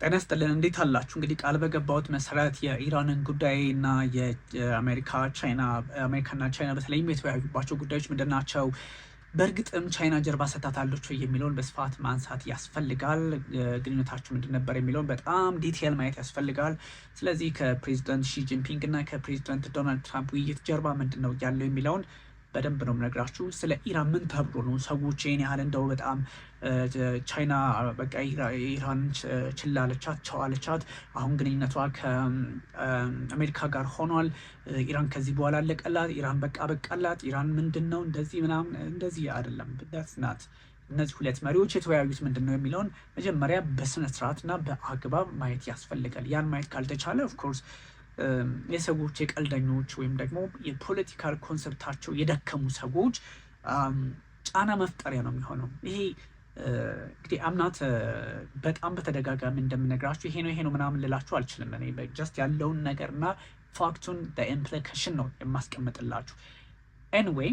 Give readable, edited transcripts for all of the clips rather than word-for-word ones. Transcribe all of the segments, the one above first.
ጤና ይስጥልን እንዴት አላችሁ? እንግዲህ ቃል በገባሁት መሰረት የኢራንን ጉዳይና አሜሪካና ቻይና በተለይም የተወያዩባቸው ጉዳዮች ምንድን ናቸው? በእርግጥም ቻይና ጀርባ ሰጥታለች የሚለውን በስፋት ማንሳት ያስፈልጋል። ግንኙነታቸው ምንድን ነበር የሚለውን በጣም ዲቴል ማየት ያስፈልጋል። ስለዚህ ከፕሬዚደንት ሺጂንፒንግ እና ከፕሬዚደንት ዶናልድ ትራምፕ ውይይት ጀርባ ምንድን ነው ያለው የሚለውን በደንብ ነው የምነግራችሁ። ስለ ኢራን ምን ተብሎ ነው ሰዎች ይህን ያህል እንደው በጣም ቻይና በቃ ኢራን ችላ አለቻት፣ ቸው አለቻት። አሁን ግንኙነቷ ከአሜሪካ ጋር ሆኗል። ኢራን ከዚህ በኋላ አለቀላት፣ ኢራን በቃላት፣ ኢራን ምንድን ነው እንደዚህ ምናምን፣ እንደዚህ አይደለም። ናት እነዚህ ሁለት መሪዎች የተወያዩት ምንድን ነው የሚለውን መጀመሪያ በስነስርዓትና በአግባብ ማየት ያስፈልጋል። ያን ማየት ካልተቻለ ኦፍኮርስ የሰዎች የቀልደኞች ወይም ደግሞ የፖለቲካል ኮንሰፕታቸው የደከሙ ሰዎች ጫና መፍጠሪያ ነው የሚሆነው። ይሄ እንግዲህ አምናት በጣም በተደጋጋሚ እንደምነግራችሁ ይሄ ነው ምናምን ልላችሁ አልችልም። እኔ ጀስት ያለውን ነገርና ፋክቱን ኢምፕሊኬሽን ነው የማስቀምጥላችሁ። ኤኒዌይ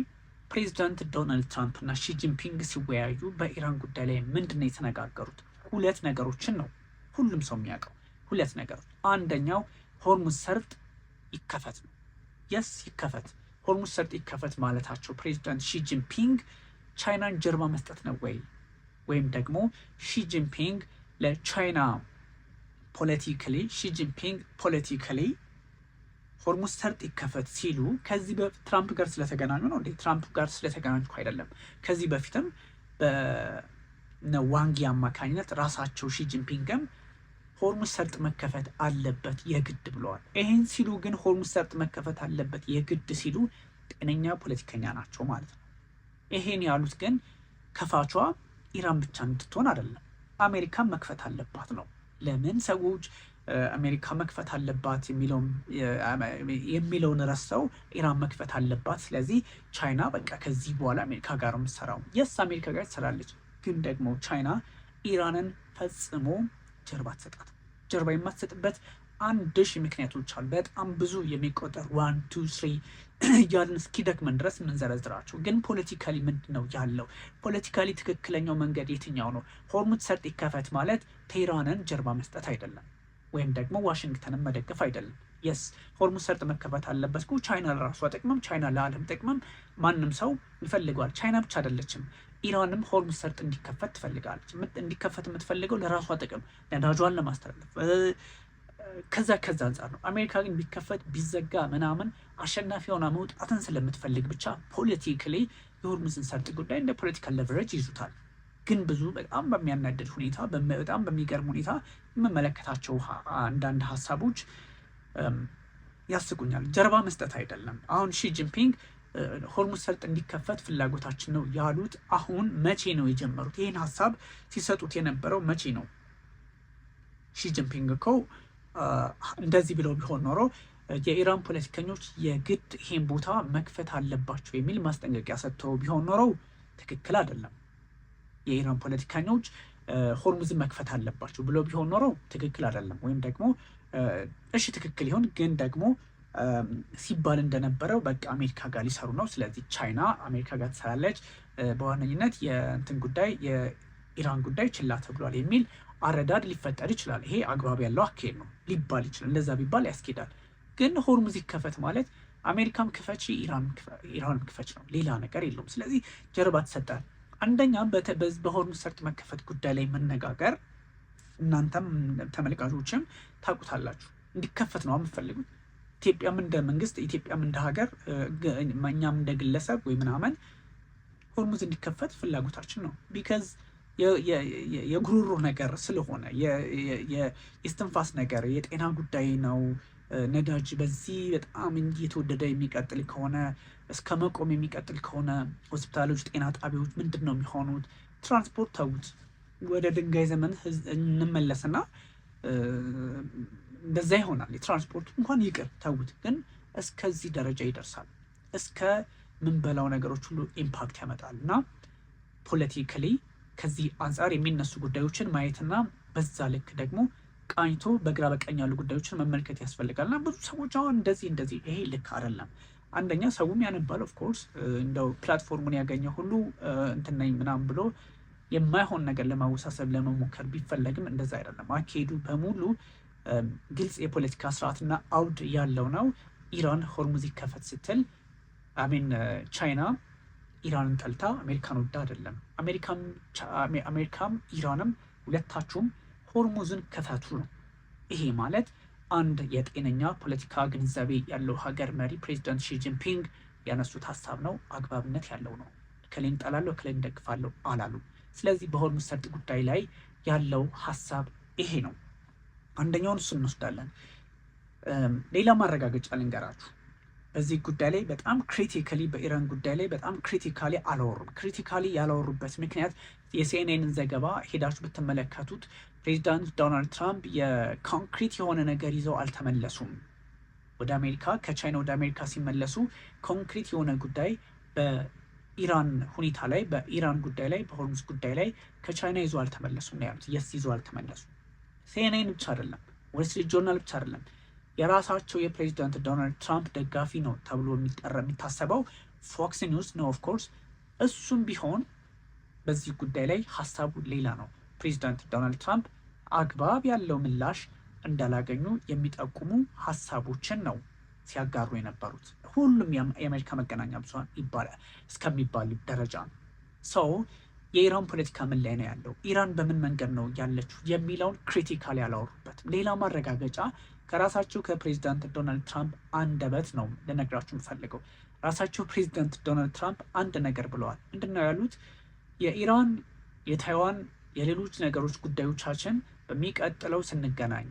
ፕሬዚዳንት ዶናልድ ትራምፕ እና ሺጂንፒንግ ሲወያዩ በኢራን ጉዳይ ላይ ምንድን ነው የተነጋገሩት? ሁለት ነገሮችን ነው ሁሉም ሰው የሚያውቀው። ሁለት ነገሮች። አንደኛው ሆርሙዝ ሰርጥ ይከፈት ነው። የስ ይከፈት። ሆርሙዝ ሰርጥ ይከፈት ማለታቸው ፕሬዚዳንት ሺጂንፒንግ ቻይናን ጀርባ መስጠት ነው ወይም ደግሞ ሺጂንፒንግ ለቻይና ፖለቲካሊ ሆርሙዝ ሰርጥ ይከፈት ሲሉ ከዚህ በፊት ትራምፕ ጋር ስለተገናኙ ነው እንዴ? ትራምፕ ጋር ስለተገናኙ አይደለም። ከዚህ በፊትም በዋንጊ አማካኝነት ራሳቸው ሺጂንፒንግም ሆርሙዝ ሰርጥ መከፈት አለበት የግድ ብለዋል። ይህን ሲሉ ግን ሆርሙዝ ሰርጥ መከፈት አለበት የግድ ሲሉ ጤነኛ ፖለቲከኛ ናቸው ማለት ነው። ይሄን ያሉት ግን ከፋቿ ኢራን ብቻ እንድትሆን አይደለም፣ አሜሪካን መክፈት አለባት ነው። ለምን ሰዎች አሜሪካ መክፈት አለባት የሚለውን ረስተው ኢራን መክፈት አለባት። ስለዚህ ቻይና በቃ ከዚህ በኋላ አሜሪካ ጋር የምትሰራው የስ አሜሪካ ጋር ትሰራለች፣ ግን ደግሞ ቻይና ኢራንን ፈጽሞ ጀርባ ትሰጣት። ጀርባ የማትሰጥበት 1000 ምክንያቶች አሉ። በጣም ብዙ የሚቆጠር 1 2 3 እያልን እስኪደክመን ድረስ የምንዘረዝራቸው። ግን ፖለቲካሊ ምንድን ነው ያለው? ፖለቲካሊ ትክክለኛው መንገድ የትኛው ነው? ሆርሙዝ ሰርጥ ይከፈት ማለት ቴህራንን ጀርባ መስጠት አይደለም፣ ወይም ደግሞ ዋሽንግተንን መደገፍ አይደለም። የስ ሆርሙዝ ሰርጥ መከፈት አለበት። ቻይና ለራሷ ጥቅምም ቻይና ለዓለም ጥቅምም ማንም ሰው ይፈልገዋል። ቻይና ብቻ አይደለችም፣ ኢራንም ሆርሙዝ ሰርጥ እንዲከፈት ትፈልጋለች። እንዲከፈት የምትፈልገው ለራሷ ጥቅም ነዳጇን ለማስተላለፍ ከዛ አንጻር ነው። አሜሪካ ግን ቢከፈት ቢዘጋ ምናምን አሸናፊ ሆና መውጣትን ስለምትፈልግ ብቻ ፖለቲካሊ የሆርሙዝን ሰርጥ ጉዳይ እንደ ፖለቲካል ሌቨሬጅ ይዙታል። ግን ብዙ በጣም በሚያናድድ ሁኔታ በጣም በሚገርም ሁኔታ የምመለከታቸው አንዳንድ ሀሳቦች ያስቁኛል። ጀርባ መስጠት አይደለም። አሁን ሺጂንፒንግ ሆርሙዝ ሰርጥ እንዲከፈት ፍላጎታችን ነው ያሉት አሁን መቼ ነው የጀመሩት? ይህን ሀሳብ ሲሰጡት የነበረው መቼ ነው? ሺጂንፒንግ እኮ እንደዚህ ብለው ቢሆን ኖሮ የኢራን ፖለቲከኞች የግድ ይሄን ቦታ መክፈት አለባቸው የሚል ማስጠንቀቂያ ሰጥተው ቢሆን ኖረው ትክክል አይደለም። የኢራን ፖለቲከኞች ሆርሙዝን መክፈት አለባቸው ብለው ቢሆን ኖረው ትክክል አይደለም። ወይም ደግሞ እሺ ትክክል ይሁን፣ ግን ደግሞ ሲባል እንደነበረው በቃ አሜሪካ ጋር ሊሰሩ ነው፣ ስለዚህ ቻይና አሜሪካ ጋር ትሰራለች፣ በዋነኝነት የእንትን ጉዳይ የኢራን ጉዳይ ችላ ተብሏል የሚል አረዳድ ሊፈጠር ይችላል። ይሄ አግባብ ያለው አካሄድ ነው ሊባል ይችላል። እንደዛ ቢባል ያስኬዳል። ግን ሆርሙዝ ይከፈት ማለት አሜሪካም ክፈች ኢራንም ክፈች ነው፣ ሌላ ነገር የለውም። ስለዚህ ጀርባ ተሰጠ። አንደኛ በሆርሙዝ ሰርጥ መከፈት ጉዳይ ላይ መነጋገር እናንተም ተመልካቾችም ታውቁታላችሁ። እንዲከፈት ነው የምትፈልጉት። ኢትዮጵያም እንደ መንግስት፣ ኢትዮጵያም እንደ ሀገር፣ እኛም እንደ ግለሰብ ወይ ምናምን ሆርሙዝ እንዲከፈት ፍላጎታችን ነው። ቢካዝ የጉሮሮ ነገር ስለሆነ የስትንፋስ ነገር የጤና ጉዳይ ነው። ነዳጅ በዚህ በጣም እየተወደደ የሚቀጥል ከሆነ እስከ መቆም የሚቀጥል ከሆነ ሆስፒታሎች፣ ጤና ጣቢያዎች ምንድን ነው የሚሆኑት? ትራንስፖርት ተዉት፣ ወደ ድንጋይ ዘመን እንመለስና እንደዛ ይሆናል። የትራንስፖርት እንኳን ይቅር ተዉት፣ ግን እስከዚህ ደረጃ ይደርሳል። እስከ ምንበላው ነገሮች ሁሉ ኢምፓክት ያመጣል። እና ፖለቲካሊ ከዚህ አንጻር የሚነሱ ጉዳዮችን ማየትና በዛ ልክ ደግሞ ቃኝቶ በግራ በቀኝ ያሉ ጉዳዮችን መመልከት ያስፈልጋል። እና ብዙ ሰዎች አሁን እንደዚህ ይሄ ልክ አይደለም። አንደኛ ሰውም ያነባል ኦፍኮርስ እንደው ፕላትፎርሙን ያገኘ ሁሉ እንትን ነኝ ምናምን ብሎ የማይሆን ነገር ለማወሳሰብ ለመሞከር ቢፈለግም እንደዛ አይደለም። አካሄዱ በሙሉ ግልጽ የፖለቲካ ስርዓትና አውድ ያለው ነው። ኢራን ሆርሙዝ ይከፈት ስትል ቻይና ኢራንን ጠልታ አሜሪካን ወዳ አይደለም። አሜሪካም ኢራንም ሁለታችሁም ሆርሙዝን ክፈቱ ነው። ይሄ ማለት አንድ የጤነኛ ፖለቲካ ግንዛቤ ያለው ሀገር መሪ ፕሬዚዳንት ሺጂንፒንግ ያነሱት ሀሳብ ነው። አግባብነት ያለው ነው። እከሌን ጠላለሁ እከሌን ደግፋለሁ አላሉ። ስለዚህ በሆርሙዝ ሰርጥ ጉዳይ ላይ ያለው ሀሳብ ይሄ ነው። አንደኛውን እሱ እንወስዳለን። ሌላ ማረጋገጫ ልንገራችሁ። በዚህ ጉዳይ ላይ በጣም ክሪቲካሊ በኢራን ጉዳይ ላይ በጣም ክሪቲካሊ አላወሩም። ክሪቲካሊ ያላወሩበት ምክንያት የሲኤንኤንን ዘገባ ሄዳችሁ ብትመለከቱት ፕሬዚዳንት ዶናልድ ትራምፕ የኮንክሪት የሆነ ነገር ይዘው አልተመለሱም። ወደ አሜሪካ ከቻይና ወደ አሜሪካ ሲመለሱ ኮንክሪት የሆነ ጉዳይ በኢራን ሁኔታ ላይ በኢራን ጉዳይ ላይ በሆርሙዝ ጉዳይ ላይ ከቻይና ይዞ አልተመለሱም ነው ያሉት። የስ ይዞ አልተመለሱም። ሲኤንኤን ብቻ አይደለም፣ ወል ስትሪት ጆርናል ብቻ አይደለም፣ የራሳቸው የፕሬዚዳንት ዶናልድ ትራምፕ ደጋፊ ነው ተብሎ የሚታሰበው ፎክስ ኒውስ ነው። ኦፍኮርስ እሱም ቢሆን በዚህ ጉዳይ ላይ ሀሳቡ ሌላ ነው። ፕሬዚዳንት ዶናልድ ትራምፕ አግባብ ያለው ምላሽ እንዳላገኙ የሚጠቁሙ ሀሳቦችን ነው ሲያጋሩ የነበሩት። ሁሉም የአሜሪካ መገናኛ ብዙኃን ይባላል እስከሚባል ደረጃ ነው። ሰው የኢራን ፖለቲካ ምን ላይ ነው ያለው፣ ኢራን በምን መንገድ ነው ያለችው የሚለውን ክሪቲካሊ ያላወሩበትም። ሌላ ማረጋገጫ ከራሳቸው ከፕሬዚዳንት ዶናልድ ትራምፕ አንደበት ነው ልነግራችሁ የምፈልገው። ራሳቸው ፕሬዚዳንት ዶናልድ ትራምፕ አንድ ነገር ብለዋል። ምንድን ነው ያሉት? የኢራን፣ የታይዋን፣ የሌሎች ነገሮች ጉዳዮቻችን በሚቀጥለው ስንገናኝ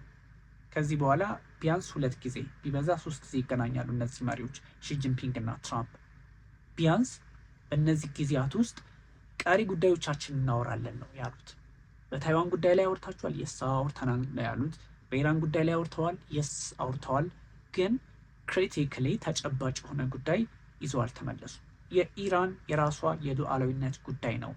ከዚህ በኋላ ቢያንስ 2 ጊዜ ቢበዛ 3 ጊዜ ይገናኛሉ እነዚህ መሪዎች ሺጂንፒንግ እና ትራምፕ። ቢያንስ በእነዚህ ጊዜያት ውስጥ ቀሪ ጉዳዮቻችን እናወራለን ነው ያሉት። በታይዋን ጉዳይ ላይ አውርታችኋል? የስ አውርተናል ነው ያሉት። በኢራን ጉዳይ ላይ አውርተዋል? የስ አውርተዋል። ግን ክሪቲካሊ ተጨባጭ የሆነ ጉዳይ ይዘው አልተመለሱም። የኢራን የራሷ የሉዓላዊነት ጉዳይ ነው።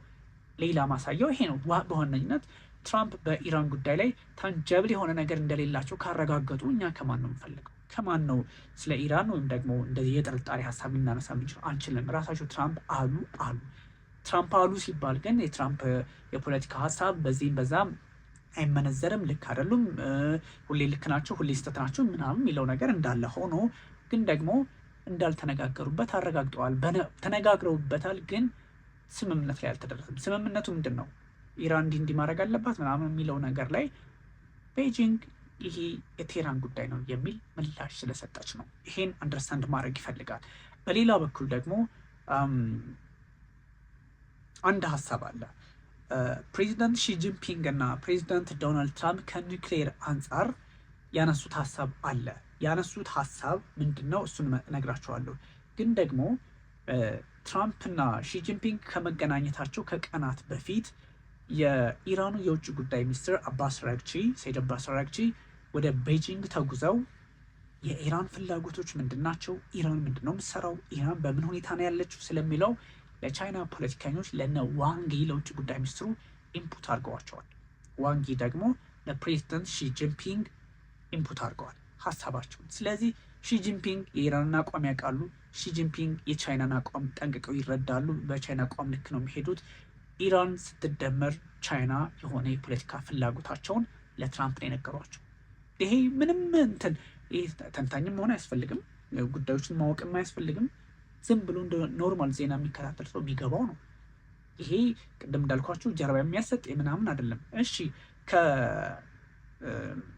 ሌላ ማሳያው ይሄ ነው። በዋነኝነት ትራምፕ በኢራን ጉዳይ ላይ ታንጀብል የሆነ ነገር እንደሌላቸው ካረጋገጡ እኛ ከማን ነው የምፈልገው? ከማን ነው ስለ ኢራን ወይም ደግሞ እንደዚህ የጥርጣሬ ሀሳብ ልናነሳ የምንችለው? አንችልም። ራሳቸው ትራምፕ አሉ። ትራምፕ አሉ ሲባል ግን የትራምፕ የፖለቲካ ሀሳብ በዚህም በዛም አይመነዘርም። ልክ አይደሉም፣ ሁሌ ልክ ናቸው፣ ሁሌ ስህተት ናቸው ምናምን የሚለው ነገር እንዳለ ሆኖ ግን ደግሞ እንዳልተነጋገሩበት አረጋግጠዋል። ተነጋግረውበታል፣ ግን ስምምነት ላይ አልተደረሰም። ስምምነቱ ምንድን ነው? ኢራን እንዲህ ማድረግ አለባት ምናምን የሚለው ነገር ላይ ቤጂንግ ይሄ የቴህራን ጉዳይ ነው የሚል ምላሽ ስለሰጠች ነው። ይሄን አንደርስታንድ ማድረግ ይፈልጋል። በሌላ በኩል ደግሞ አንድ ሀሳብ አለ። ፕሬዚዳንት ሺጂንፒንግ እና ፕሬዚዳንት ዶናልድ ትራምፕ ከኒውክሌር አንጻር ያነሱት ሀሳብ አለ። ያነሱት ሀሳብ ምንድን ነው? እሱን እነግራቸዋለሁ። ግን ደግሞ ትራምፕና ሺጂንፒንግ ከመገናኘታቸው ከቀናት በፊት የኢራኑ የውጭ ጉዳይ ሚኒስትር ሰይድ አባስ አራግቺ ወደ ቤጂንግ ተጉዘው የኢራን ፍላጎቶች ምንድን ናቸው፣ ኢራን ምንድን ነው የምትሰራው፣ ኢራን በምን ሁኔታ ነው ያለችው ስለሚለው ለቻይና ፖለቲከኞች ለነ ዋንጊ ለውጭ ጉዳይ ሚኒስትሩ ኢንፑት አድርገዋቸዋል። ዋንጊ ደግሞ ለፕሬዚደንት ሺጂንፒንግ ኢንፑት አድርገዋል ሀሳባቸውን። ስለዚህ ሺጂንፒንግ የኢራንን አቋም ያውቃሉ። ሺጂንፒንግ የቻይናን አቋም ጠንቅቀው ይረዳሉ። በቻይና አቋም ልክ ነው የሚሄዱት። ኢራን ስትደመር ቻይና የሆነ የፖለቲካ ፍላጎታቸውን ለትራምፕ ነው የነገሯቸው። ይሄ ምንም ተንታኝም መሆን አያስፈልግም፣ ጉዳዮችን ማወቅም አያስፈልግም። ዝም ብሎ እንደ ኖርማል ዜና የሚከታተል ሰው የሚገባው ነው። ይሄ ቅድም እንዳልኳቸው ጀርባ የሚያሰጥ ምናምን አይደለም። እሺ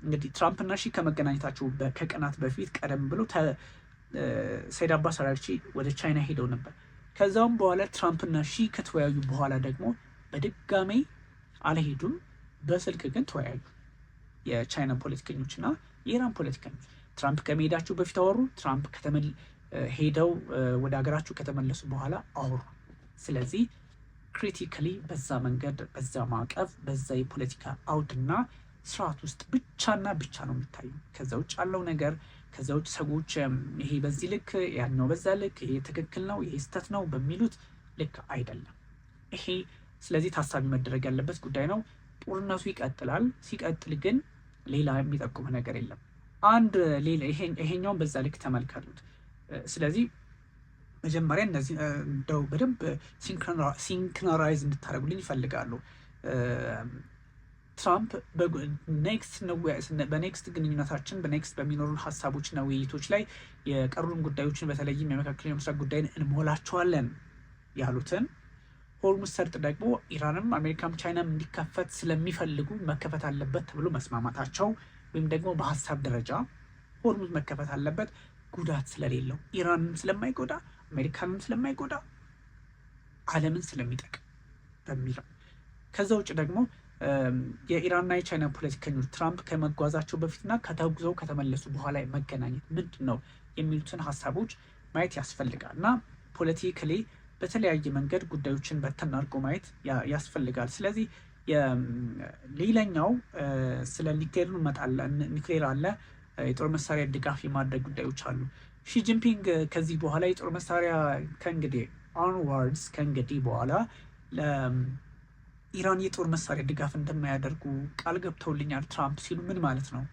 እንግዲህ ትራምፕና ሺ ከመገናኘታቸው ከቀናት በፊት ቀደም ብሎ ሰይድ አባስ አራግቺ ወደ ቻይና ሄደው ነበር። ከዛም በኋላ ትራምፕና ሺ ከተወያዩ በኋላ ደግሞ በድጋሜ አልሄዱም። በስልክ ግን ተወያዩ። የቻይና ፖለቲከኞችና የኢራን ፖለቲከኞች ትራምፕ ከመሄዳቸው በፊት አወሩ። ትራምፕ ሄደው ወደ ሀገራቸው ከተመለሱ በኋላ አወሩ። ስለዚህ ክሪቲካሊ በዛ መንገድ በዛ ማዕቀፍ በዛ የፖለቲካ አውድና ስርዓት ውስጥ ብቻና ብቻ ነው የሚታዩ። ከዛ ውጭ ያለው ነገር ከዛ ውጭ ሰዎች ይሄ በዚህ ልክ ያኛው በዛ ልክ ይሄ ትክክል ነው ይሄ ስህተት ነው በሚሉት ልክ አይደለም ይሄ። ስለዚህ ታሳቢ መደረግ ያለበት ጉዳይ ነው። ጦርነቱ ይቀጥላል። ሲቀጥል ግን ሌላ የሚጠቁም ነገር የለም። ይሄኛውን በዛ ልክ ተመልከቱት። ስለዚህ መጀመሪያ እነዚህ እንደው በደንብ ሲንክሮናይዝ እንድታደርጉልኝ ይፈልጋሉ። ትራምፕ በኔክስት ግንኙነታችን በኔክስት በሚኖሩን ሀሳቦችና ውይይቶች ላይ የቀሩን ጉዳዮችን በተለይም የመካከለኛው ምስራቅ ጉዳይን እንሞላቸዋለን ያሉትን ሆርሙዝ ሰርጥ ደግሞ ኢራንም አሜሪካም ቻይናም እንዲከፈት ስለሚፈልጉ መከፈት አለበት ተብሎ መስማማታቸው ወይም ደግሞ በሀሳብ ደረጃ ሆርሙዝ መከፈት አለበት ጉዳት ስለሌለው ኢራንም ስለማይጎዳ አሜሪካንም ስለማይጎዳ ዓለምን ስለሚጠቅም በሚለው ከዛ ውጭ ደግሞ የኢራንና የቻይና ፖለቲከኞች ትራምፕ ከመጓዛቸው በፊትና ከተጉዘው ከተመለሱ በኋላ መገናኘት ምንድን ነው የሚሉትን ሀሳቦች ማየት ያስፈልጋል እና ፖለቲካሊ በተለያየ መንገድ ጉዳዮችን በተን አድርጎ ማየት ያስፈልጋል። ስለዚህ ሌላኛው ስለ ኒክሌር እንመጣለን። ኒክሌር አለ፣ የጦር መሳሪያ ድጋፍ የማድረግ ጉዳዮች አሉ። ሺጂንፒንግ ከዚህ በኋላ የጦር መሳሪያ ከእንግዲህ ኦንዋርድስ ከእንግዲህ በኋላ ለኢራን የጦር መሳሪያ ድጋፍ እንደማያደርጉ ቃል ገብተውልኛል ትራምፕ ሲሉ ምን ማለት ነው?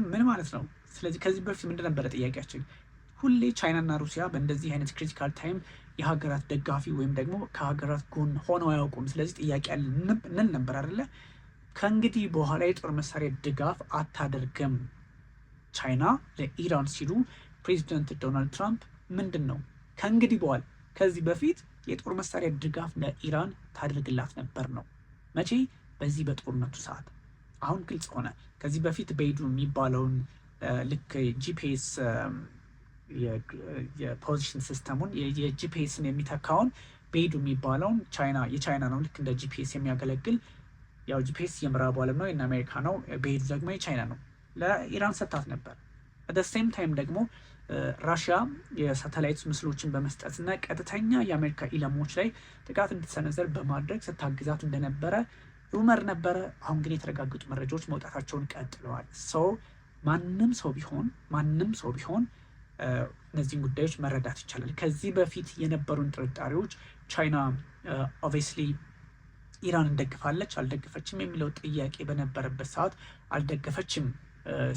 ምን ማለት ነው? ስለዚህ ከዚህ በፊት ምንድን ነበረ ጥያቄያችን? ሁሌ ቻይናና ሩሲያ በእንደዚህ አይነት ክሪቲካል ታይም የሀገራት ደጋፊ ወይም ደግሞ ከሀገራት ጎን ሆነው አያውቁም። ስለዚህ ጥያቄ እንል ነበር አይደለ? ከእንግዲህ በኋላ የጦር መሳሪያ ድጋፍ አታደርግም ቻይና ለኢራን ሲሉ ፕሬዚደንት ዶናልድ ትራምፕ ምንድን ነው ከእንግዲህ በኋላ? ከዚህ በፊት የጦር መሳሪያ ድጋፍ ለኢራን ታደርግላት ነበር ነው። መቼ? በዚህ በጦርነቱ ሰዓት። አሁን ግልጽ ሆነ። ከዚህ በፊት በይዱ የሚባለውን ልክ ጂፒኤስ የፖዚሽን ሲስተሙን የጂፒኤስን የሚተካውን በይዱ የሚባለውን የቻይና ነው። ልክ እንደ ጂፒኤስ የሚያገለግል ያው ጂፒኤስ የምዕራቡ ዓለም ነው፣ የአሜሪካ ነው። በይዱ ደግሞ የቻይና ነው። ለኢራን ሰጥታት ነበር። አት ሴም ታይም ደግሞ ራሽያ የሳተላይት ምስሎችን በመስጠትና ቀጥተኛ የአሜሪካ ኢላማዎች ላይ ጥቃት እንድትሰነዘር በማድረግ ስታግዛት እንደነበረ ሩመር ነበረ። አሁን ግን የተረጋገጡ መረጃዎች መውጣታቸውን ቀጥለዋል። ማንም ሰው ቢሆን እነዚህን ጉዳዮች መረዳት ይቻላል። ከዚህ በፊት የነበሩን ጥርጣሬዎች ቻይና ኦብቪየስሊ ኢራን እንደግፋለች አልደገፈችም የሚለው ጥያቄ በነበረበት ሰዓት አልደገፈችም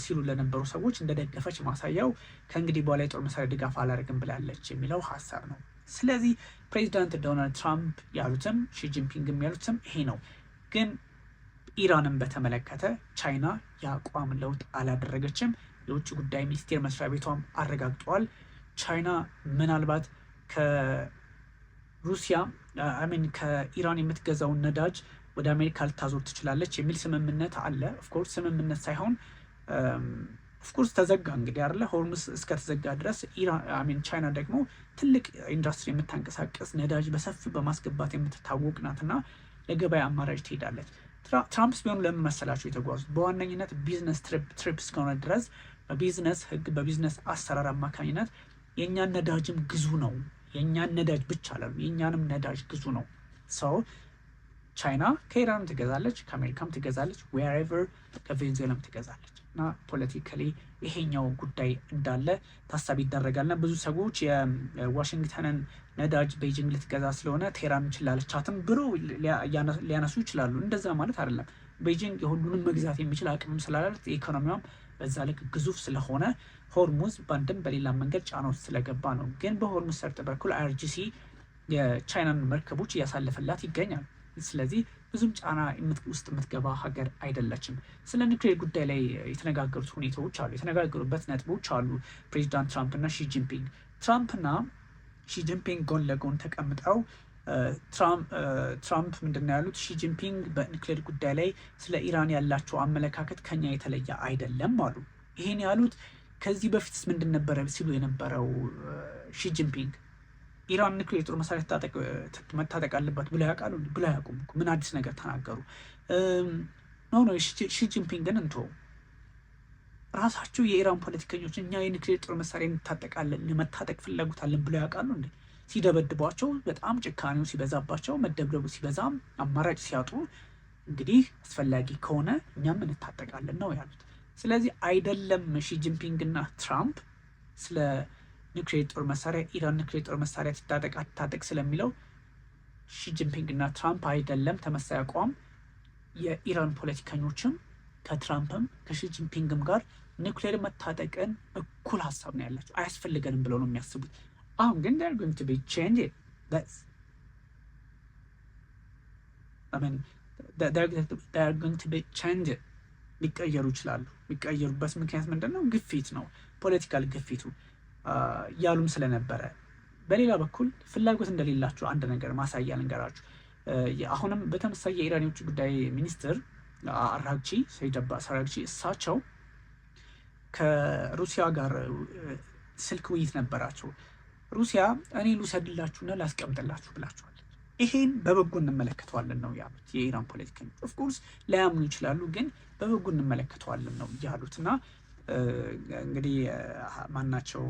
ሲሉ ለነበሩ ሰዎች እንደደገፈች ማሳያው ከእንግዲህ በኋላ የጦር መሳሪያ ድጋፍ አላደርግም ብላለች የሚለው ሀሳብ ነው። ስለዚህ ፕሬዚዳንት ዶናልድ ትራምፕ ያሉትም ሺጂንፒንግም ያሉትም ይሄ ነው። ግን ኢራንን በተመለከተ ቻይና የአቋም ለውጥ አላደረገችም። የውጭ ጉዳይ ሚኒስቴር መስሪያ ቤቷም አረጋግጠዋል። ቻይና ምናልባት ከኢራን የምትገዛውን ነዳጅ ወደ አሜሪካ ልታዞር ትችላለች የሚል ስምምነት አለ። ኦፍኮርስ ስምምነት ሳይሆን ኦፍኮርስ ተዘጋ እንግዲህ አለ ሆርሙዝ እስከተዘጋ ድረስ ቻይና ደግሞ ትልቅ ኢንዱስትሪ የምታንቀሳቀስ ነዳጅ በሰፊው በማስገባት የምትታወቅ ናትና ለገበያ አማራጭ ትሄዳለች። ትራምፕስ ቢሆኑ ለምን መሰላቸው የተጓዙት? በዋነኝነት ቢዝነስ ትሪፕ እስከሆነ ድረስ በቢዝነስ ሕግ በቢዝነስ አሰራር አማካኝነት የእኛን ነዳጅም ግዙ ነው። የእኛን ነዳጅ ብቻ አላሉ፣ የእኛንም ነዳጅ ግዙ ነው። ሰው ቻይና ከኢራንም ትገዛለች፣ ከአሜሪካም ትገዛለች፣ ዌርኤቨር ከቬንዙዌላም ትገዛለች። እና ፖለቲካሊ ይሄኛው ጉዳይ እንዳለ ታሳቢ ይደረጋል። እና ብዙ ሰዎች የዋሽንግተንን ነዳጅ ቤጂንግ ልትገዛ ስለሆነ ቴህራን እንችላለቻትም ብሎ ሊያነሱ ይችላሉ። እንደዛ ማለት አይደለም። ቤጂንግ የሁሉንም መግዛት የሚችል አቅምም ስላላት ኢኮኖሚዋም በዛ ልክ ግዙፍ ስለሆነ ሆርሙዝ በአንድም በሌላ መንገድ ጫና ውስጥ ስለገባ ነው። ግን በሆርሙዝ ሰርጥ በኩል አይአርጂሲ የቻይናን መርከቦች እያሳለፈላት ይገኛል። ስለዚህ ብዙም ጫና ውስጥ የምትገባ ሀገር አይደለችም። ስለ ኒውክሌር ጉዳይ ላይ የተነጋገሩት ሁኔታዎች አሉ፣ የተነጋገሩበት ነጥቦች አሉ። ፕሬዚዳንት ትራምፕና ሺጂንፒንግ ትራምፕና ሺጂንፒንግ ጎን ለጎን ተቀምጠው ትራምፕ ምንድነው ያሉት? ሺጂንፒንግ በኒውክሌር ጉዳይ ላይ ስለ ኢራን ያላቸው አመለካከት ከኛ የተለየ አይደለም አሉ። ይሄን ያሉት ከዚህ በፊትስ ምንድን ነበረ ሲሉ የነበረው ሺጂንፒንግ ኢራን ኒውክሌር የጦር መሳሪያ መታጠቅ አለባት ብለው ያውቃሉ? ብለው አያውቁም። ምን አዲስ ነገር ተናገሩ? ኖ ሺጂንፒንግን እንቶ ራሳቸው የኢራን ፖለቲከኞች እኛ የኒውክሌር ጦር መሳሪያ እንታጠቃለን ለመታጠቅ ፍላጎት አለን ብለው ያውቃሉ እንዴ? ሲደበድቧቸው በጣም ጭካኔው ሲበዛባቸው መደብደቡ ሲበዛም አማራጭ ሲያጡ እንግዲህ አስፈላጊ ከሆነ እኛም እንታጠቃለን ነው ያሉት። ስለዚህ አይደለም ሺጂንፒንግ እና ትራምፕ ስለ ኒውክሌር ጦር መሳሪያ ኢራን ኒውክሌር ጦር መሳሪያ ትታጠቅ ስለሚለው ሺጂንፒንግ እና ትራምፕ አይደለም ተመሳሳይ አቋም የኢራን ፖለቲከኞችም ከትራምፕም ከሺጂንፒንግም ጋር ኒውክሌር መታጠቅን እኩል ሀሳብ ነው ያላቸው፣ አያስፈልገንም ብለው ነው የሚያስቡት። አሁን ግን they're going to be changing this I mean they're going to be changing ሊቀየሩ ይችላሉ። ሊቀየሩበት ምክንያት ምንድን ነው? ግፊት ነው፣ ፖለቲካል ግፊቱ ያሉም ስለነበረ። በሌላ በኩል ፍላጎት እንደሌላቸው አንድ ነገር ማሳያ ልንገራችሁ። አሁንም በተመሳሳይ የኢራን የውጭ ጉዳይ ሚኒስትር አራግቺ ሰይድ አባስ አራግቺ እሳቸው ከሩሲያ ጋር ስልክ ውይይት ነበራቸው። ሩሲያ እኔ ልውሰድላችሁና ላስቀምጥላችሁ ብላችኋል። ይሄን በበጎ እንመለከተዋለን ነው ያሉት የኢራን ፖለቲከኞች። ኦፍኮርስ ላያምኑ ይችላሉ፣ ግን በበጎ እንመለከተዋለን ነው ያሉት። እና እንግዲህ ማናቸው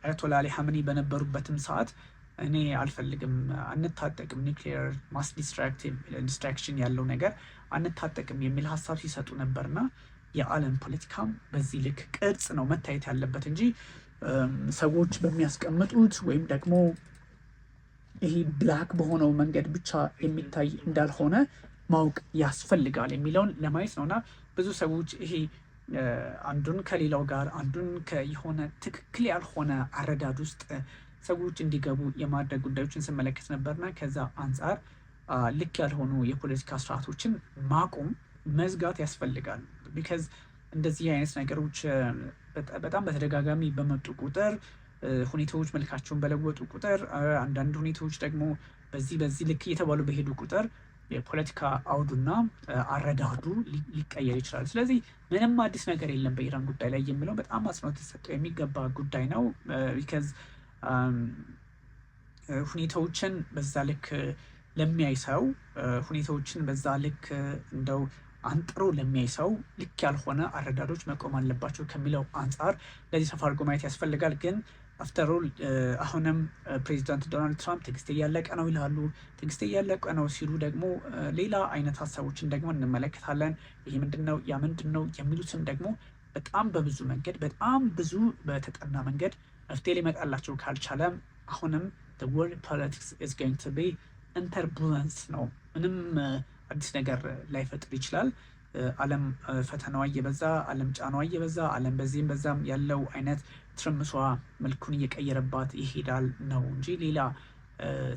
አያቶላ አሊ ሐመኒ በነበሩበትም ሰዓት እኔ አልፈልግም፣ አንታጠቅም፣ ኒውክሊየር ማስ ዲስትራክሽን ያለው ነገር አንታጠቅም የሚል ሀሳብ ሲሰጡ ነበርና የዓለም ፖለቲካም በዚህ ልክ ቅርጽ ነው መታየት ያለበት እንጂ ሰዎች በሚያስቀምጡት ወይም ደግሞ ይሄ ብላክ በሆነው መንገድ ብቻ የሚታይ እንዳልሆነ ማወቅ ያስፈልጋል የሚለውን ለማየት ነውና ብዙ ሰዎች ይሄ አንዱን ከሌላው ጋር አንዱን የሆነ ትክክል ያልሆነ አረዳድ ውስጥ ሰዎች እንዲገቡ የማድረግ ጉዳዮችን ስመለከት ነበርና ከዛ አንጻር ልክ ያልሆኑ የፖለቲካ ስርዓቶችን ማቆም መዝጋት ያስፈልጋል። ቢካዝ እንደዚህ አይነት ነገሮች በጣም በተደጋጋሚ በመጡ ቁጥር ሁኔታዎች መልካቸውን በለወጡ ቁጥር አንዳንድ ሁኔታዎች ደግሞ በዚህ ልክ እየተባሉ በሄዱ ቁጥር የፖለቲካ አውዱና አረዳዱ ሊቀየር ይችላል። ስለዚህ ምንም አዲስ ነገር የለም በኢራን ጉዳይ ላይ የሚለው በጣም አጽንኦት ሊሰጠው የሚገባ ጉዳይ ነው። ቢካዝ ሁኔታዎችን በዛ ልክ ለሚያይ ሰው ሁኔታዎችን በዛ ልክ እንደው አንጥሮ ለሚያይ ሰው ልክ ያልሆነ አረዳዶች መቆም አለባቸው ከሚለው አንጻር ለዚህ ሰፋ አድርጎ ማየት ያስፈልጋል። ግን አፍተር ኦል አሁንም ፕሬዚዳንት ዶናልድ ትራምፕ ትዕግስት እያለቀ ነው ይላሉ። ትዕግስት እያለቀ ነው ሲሉ ደግሞ ሌላ አይነት ሀሳቦችን ደግሞ እንመለከታለን። ይህ ምንድን ነው ያ ምንድን ነው የሚሉትን ደግሞ በጣም በብዙ መንገድ በጣም ብዙ በተጠና መንገድ መፍትሄ ሊመጣላቸው ካልቻለም አሁንም the world politics is going to be turbulence ነው። ምንም አዲስ ነገር ላይፈጥር ይችላል። ዓለም ፈተናዋ እየበዛ ዓለም ጫናዋ እየበዛ ዓለም በዚህም በዛም ያለው አይነት ትርምሷ መልኩን እየቀየረባት ይሄዳል ነው እንጂ ሌላ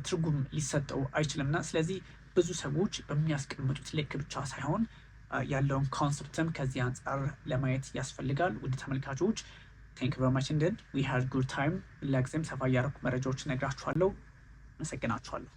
ትርጉም ሊሰጠው አይችልምና ስለዚህ ብዙ ሰዎች በሚያስቀምጡት ልክ ብቻ ሳይሆን ያለውን ኮንሰፕትም ከዚህ አንጻር ለማየት ያስፈልጋል። ውድ ተመልካቾች ቴንክ ዩ ቨሪ ማች ኢንዲድ ዊ ሃድ ጉድ ታይም። ሌላ ጊዜም ሰፋ እያደረኩ መረጃዎችን እነግራችኋለሁ። አመሰግናችኋለሁ።